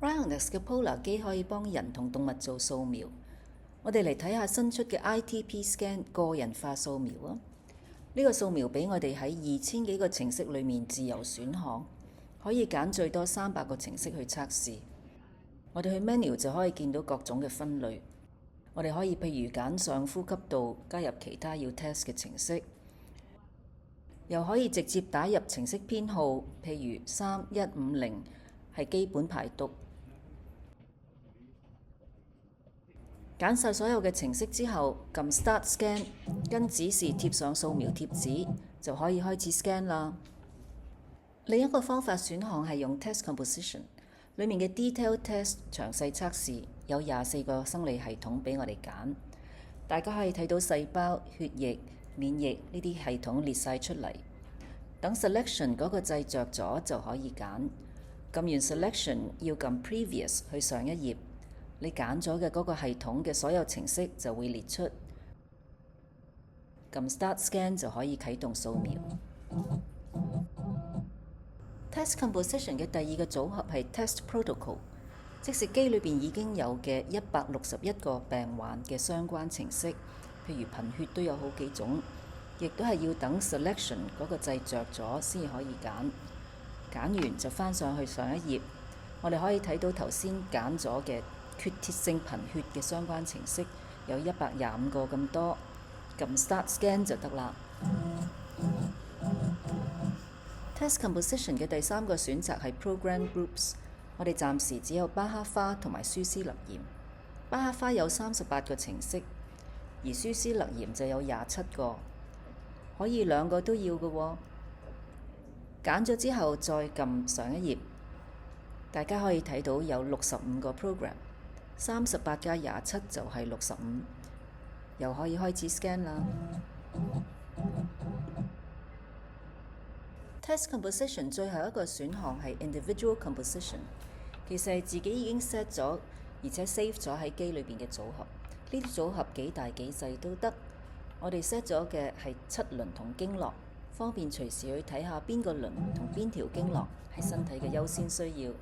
Rionex 嘅 Polar 機可以幫人同動物做掃描。我哋嚟睇下新出嘅 ITP Scan 個人化掃描啊！呢個掃描俾我哋喺2000幾個程式裏面自由選項，可以揀最多300個程式去測試。我哋去 menu 就可以見到各種嘅分類。我哋可以譬如揀上呼吸道，加入其他要 test 嘅程式，又可以直接打入程式編號，譬如3150係基本排毒。揀晒所有嘅程式之後，撳 Start Scan， 跟指示貼上掃描貼紙，就可以開始 scan 啦。另一個方法選項係用 Test Composition， 裡面嘅 Detail Test 詳細測試有24個生理系統俾我哋揀。大家可以睇到細胞、血液、免疫呢啲系統列晒出嚟。等 Selection 嗰個掣着咗就可以揀。撳完 Selection 要撳 Previous 去上一頁。你揀咗嘅嗰個系統嘅所有程式就會列出，撳 Start Scan 就可以啟動掃描。Test Composition 嘅第二個組合係 Test Protocol， 即係機裏邊已經有嘅161個病患嘅相關程式，譬如貧血都有好幾種，亦都係要等 Selection 嗰個掣着咗先至可以揀。揀完就翻上去上一頁，我哋可以睇到頭先揀咗嘅缺鐵性貧血嘅相關程式有125個咁多，撳 Start Scan 就得啦。Test Composition 嘅第三個選擇係 Program Groups， 我哋暫時只有巴哈花同埋舒斯勒炎。巴哈花有38個程式，而舒斯勒炎就有27個，可以兩個都要嘅喎。揀咗之後再撳上一頁，大家可以睇到有65個 program。38加27就係65，又可以開始 scan 啦。Test Composition 最後一個選項係 Individual Composition， 其實係自己已經 set 咗，而且 save 咗喺機裏邊嘅組合。呢啲組合幾大幾細都得。我哋 set 咗嘅係7輪同經絡，方便隨時去睇下邊個輪同邊條經絡係身體嘅優先需要。